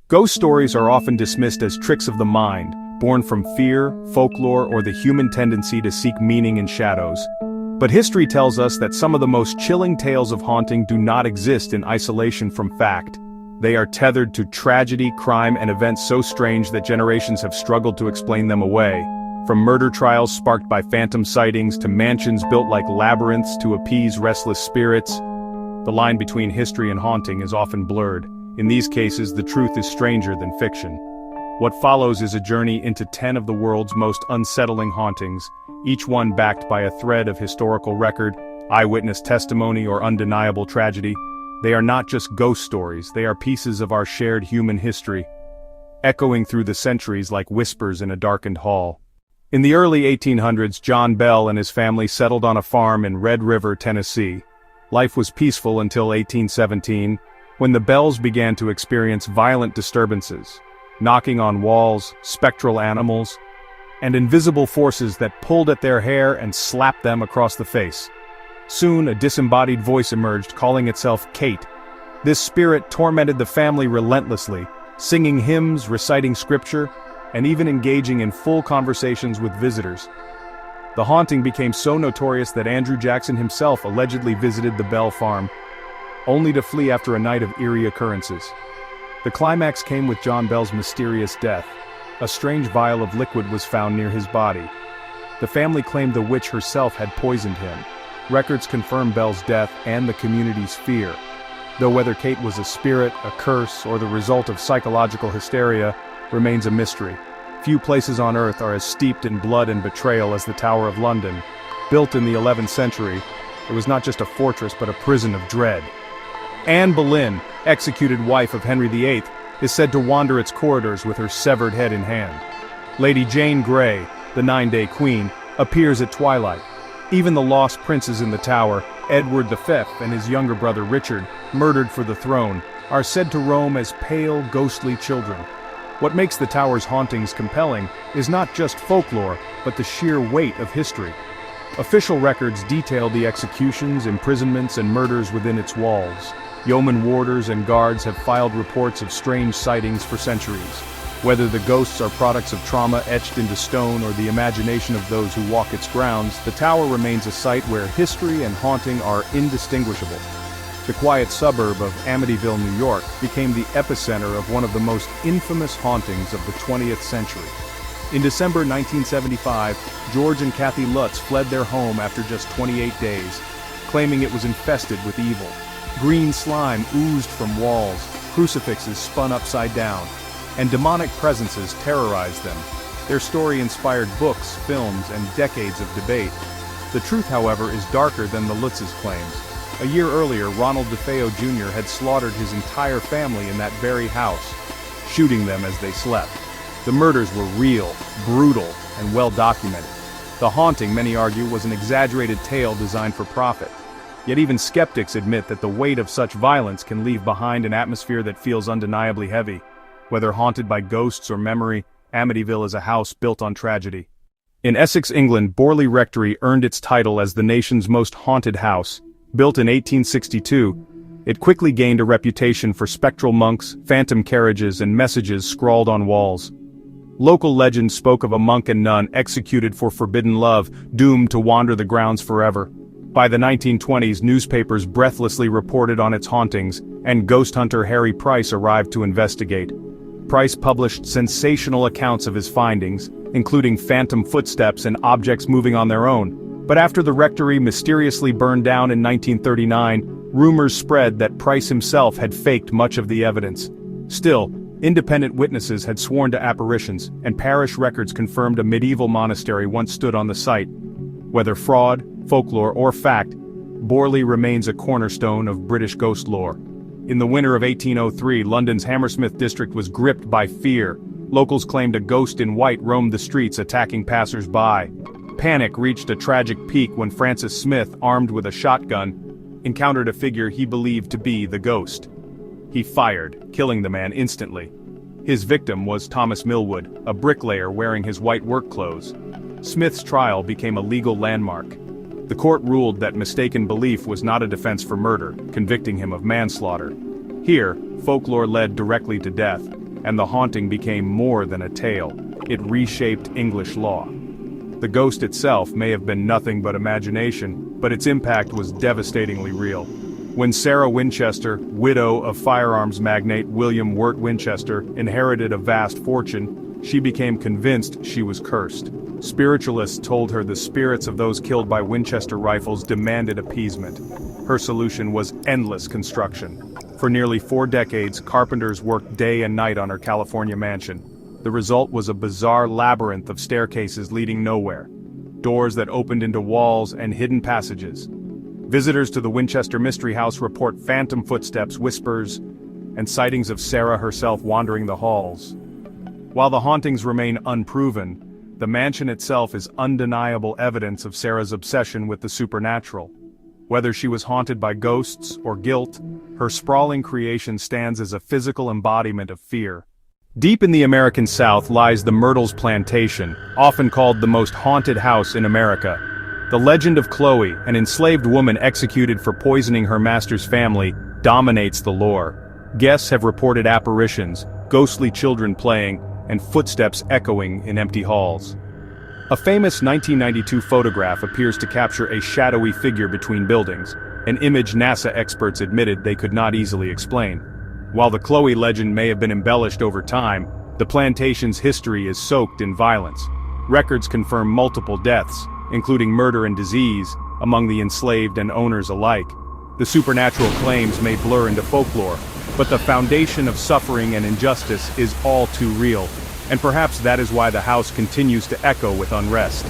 Ghost stories are often dismissed as tricks of the mind, born from fear, folklore, or the human tendency to seek meaning in shadows. But history tells us that some of the most chilling tales of haunting do not exist in isolation from fact. They are tethered to tragedy, crime, and events so strange that generations have struggled to explain them away. From murder trials sparked by phantom sightings to mansions built like labyrinths to appease restless spirits, the line between history and haunting is often blurred. In these cases, the truth is stranger than fiction. What follows is a journey into 10 of the world's most unsettling hauntings, each one backed by a thread of historical record, eyewitness testimony, or undeniable tragedy. They are not just ghost stories, they are pieces of our shared human history, echoing through the centuries like whispers in a darkened hall. In the early 1800s, John Bell and his family settled on a farm in Red River, Tennessee. Life was peaceful until 1817, when the Bells began to experience violent disturbances, knocking on walls, spectral animals, and invisible forces that pulled at their hair and slapped them across the face. Soon, a disembodied voice emerged, calling itself Kate. This spirit tormented the family relentlessly, singing hymns, reciting scripture, and even engaging in full conversations with visitors. The haunting became so notorious that Andrew Jackson himself allegedly visited the Bell farm, only to flee after a night of eerie occurrences. The climax came with John Bell's mysterious death. A strange vial of liquid was found near his body. The family claimed the witch herself had poisoned him. Records confirm Bell's death and the community's fear. Though whether Kate was a spirit, a curse, or the result of psychological hysteria remains a mystery. Few places on earth are as steeped in blood and betrayal as the Tower of London. Built in the 11th century, it was not just a fortress but a prison of dread. Anne Boleyn, executed wife of Henry VIII, is said to wander its corridors with her severed head in hand. Lady Jane Grey, the 9-Day Queen, appears at twilight. Even the lost princes in the tower, Edward V and his younger brother Richard, murdered for the throne, are said to roam as pale, ghostly children. What makes the tower's hauntings compelling is not just folklore, but the sheer weight of history. Official records detail the executions, imprisonments, and murders within its walls. Yeoman warders and guards have filed reports of strange sightings for centuries. Whether the ghosts are products of trauma etched into stone or the imagination of those who walk its grounds, the tower remains a site where history and haunting are indistinguishable. The quiet suburb of Amityville, New York, became the epicenter of one of the most infamous hauntings of the 20th century. In December 1975, George and Kathy Lutz fled their home after just 28 days, claiming it was infested with evil. Green slime oozed from walls, crucifixes spun upside down, and demonic presences terrorized them. Their story inspired books, films, and decades of debate. The truth, however, is darker than the Lutz's claims. A year earlier, Ronald DeFeo Jr. had slaughtered his entire family in that very house, shooting them as they slept. The murders were real, brutal, and well documented. The haunting, many argue, was an exaggerated tale designed for profit. Yet even skeptics admit that the weight of such violence can leave behind an atmosphere that feels undeniably heavy. Whether haunted by ghosts or memory, Amityville is a house built on tragedy. In Essex, England, Borley Rectory earned its title as the nation's most haunted house. Built in 1862, it quickly gained a reputation for spectral monks, phantom carriages, and messages scrawled on walls. Local legends spoke of a monk and nun executed for forbidden love, doomed to wander the grounds forever. By the 1920s, newspapers breathlessly reported on its hauntings, and ghost hunter Harry Price arrived to investigate. Price published sensational accounts of his findings, including phantom footsteps and objects moving on their own. But after the rectory mysteriously burned down in 1939, rumors spread that Price himself had faked much of the evidence. Still, independent witnesses had sworn to apparitions, and parish records confirmed a medieval monastery once stood on the site. Whether fraud, folklore, or fact, Borley remains a cornerstone of British ghost lore. In the winter of 1803, London's Hammersmith district was gripped by fear. Locals claimed a ghost in white roamed the streets attacking passers-by. Panic reached a tragic peak when Francis Smith, armed with a shotgun, encountered a figure he believed to be the ghost. He fired, killing the man instantly. His victim was Thomas Millwood, a bricklayer wearing his white work clothes. Smith's trial became a legal landmark. The court ruled that mistaken belief was not a defense for murder, convicting him of manslaughter. Here, folklore led directly to death. and the haunting became more than a tale. It reshaped English law. The ghost itself may have been nothing but imagination, but its impact was devastatingly real. When Sarah Winchester, widow of firearms magnate William Wirt Winchester, inherited a vast fortune, she became convinced she was cursed. Spiritualists told her the spirits of those killed by Winchester rifles demanded appeasement. Her solution was endless construction. For nearly 4 decades, carpenters worked day and night on her California mansion. The result was a bizarre labyrinth of staircases leading nowhere, doors that opened into walls and hidden passages. Visitors to the Winchester Mystery House report phantom footsteps, whispers, and sightings of Sarah herself wandering the halls. While the hauntings remain unproven, the mansion itself is undeniable evidence of Sarah's obsession with the supernatural. Whether she was haunted by ghosts or guilt, her sprawling creation stands as a physical embodiment of fear. Deep in the American South lies the Myrtles Plantation, often called the most haunted house in America. The legend of Chloe, an enslaved woman executed for poisoning her master's family, dominates the lore. Guests have reported apparitions, ghostly children playing, and footsteps echoing in empty halls. A famous 1992 photograph appears to capture a shadowy figure between buildings, an image NASA experts admitted they could not easily explain. While the Chloe legend may have been embellished over time, the plantation's history is soaked in violence. Records confirm multiple deaths, including murder and disease, among the enslaved and owners alike. The supernatural claims may blur into folklore, but the foundation of suffering and injustice is all too real, and perhaps that is why the house continues to echo with unrest.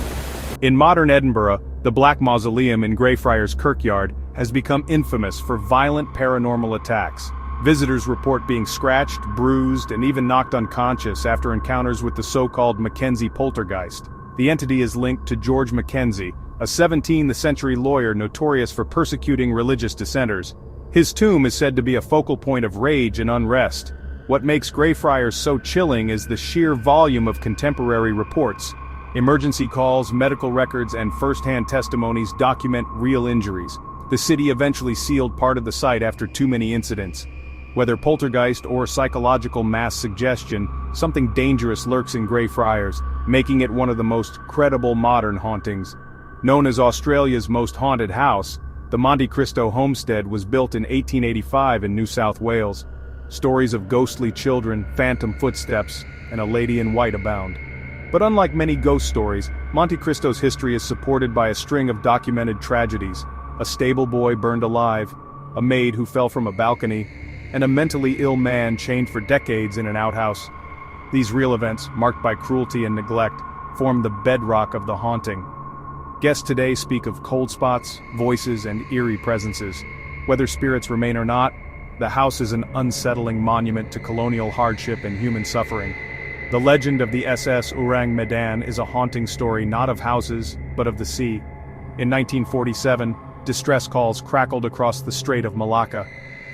In modern Edinburgh, the Black Mausoleum in Greyfriars Kirkyard has become infamous for violent paranormal attacks. Visitors report being scratched, bruised, and even knocked unconscious after encounters with the so-called Mackenzie poltergeist. The entity is linked to George Mackenzie, a 17th-century lawyer notorious for persecuting religious dissenters. His tomb is said to be a focal point of rage and unrest. What makes Greyfriars so chilling is the sheer volume of contemporary reports. Emergency calls, medical records, and first-hand testimonies document real injuries. The city eventually sealed part of the site after too many incidents. Whether poltergeist or psychological mass suggestion, something dangerous lurks in Greyfriars, making it one of the most credible modern hauntings. Known as Australia's most haunted house, the Monte Cristo homestead was built in 1885 in New South Wales. Stories of ghostly children, phantom footsteps, and a lady in white abound. But unlike many ghost stories, Monte Cristo's history is supported by a string of documented tragedies. A stable boy burned alive, a maid who fell from a balcony, and a mentally ill man chained for decades in an outhouse. These real events, marked by cruelty and neglect, form the bedrock of the haunting. Guests today speak of cold spots, voices, and eerie presences. Whether spirits remain or not, the house is an unsettling monument to colonial hardship and human suffering. The legend of the SS Orang Medan is a haunting story not of houses, but of the sea. In 1947, distress calls crackled across the Strait of Malacca.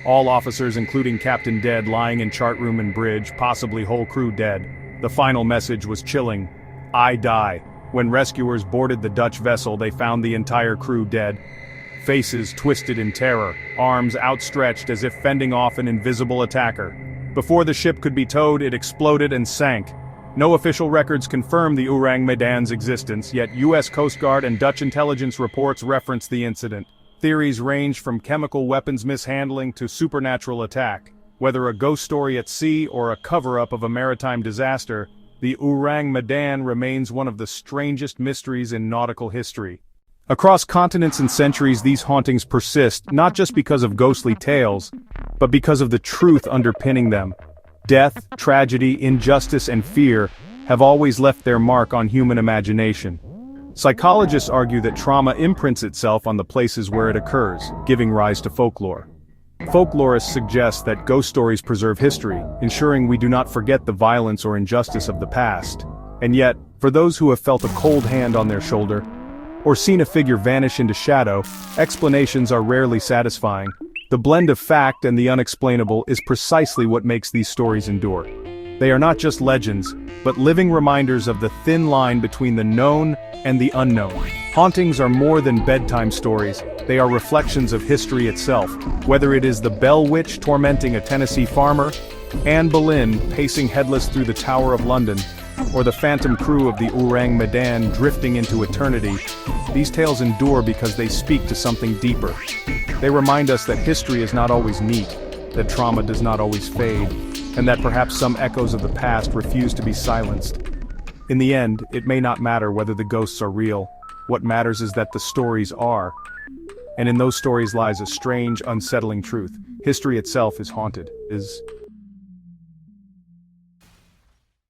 All officers, including Captain Dead, lying in chart room and bridge, possibly whole crew dead. The final message was chilling: I die. When rescuers boarded the Dutch vessel, they found the entire crew dead. Faces twisted in terror, arms outstretched as if fending off an invisible attacker. Before the ship could be towed, it exploded and sank. No official records confirm the Orang Medan's existence, yet U.S. Coast Guard and Dutch intelligence reports reference the incident. Theories range from chemical weapons mishandling to supernatural attack. Whether a ghost story at sea or a cover-up of a maritime disaster, the Orang Medan remains one of the strangest mysteries in nautical history. Across continents and centuries, these hauntings persist, not just because of ghostly tales, but because of the truth underpinning them. Death, tragedy, injustice, and fear have always left their mark on human imagination. Psychologists argue that trauma imprints itself on the places where it occurs, giving rise to folklore. Folklorists suggest that ghost stories preserve history, ensuring we do not forget the violence or injustice of the past. And yet, for those who have felt a cold hand on their shoulder, or seen a figure vanish into shadow, explanations are rarely satisfying. The blend of fact and the unexplainable is precisely what makes these stories endure. They are not just legends, but living reminders of the thin line between the known and the unknown. Hauntings are more than bedtime stories, they are reflections of history itself. Whether it is the Bell Witch tormenting a Tennessee farmer, Anne Boleyn pacing headless through the Tower of London, or the phantom crew of the Ourang Medan drifting into eternity, these tales endure because they speak to something deeper. They remind us that history is not always neat, that trauma does not always fade, and that perhaps some echoes of the past refuse to be silenced. In the end, it may not matter whether the ghosts are real. What matters is that the stories are. And in those stories lies a strange, unsettling truth. History itself is haunted, is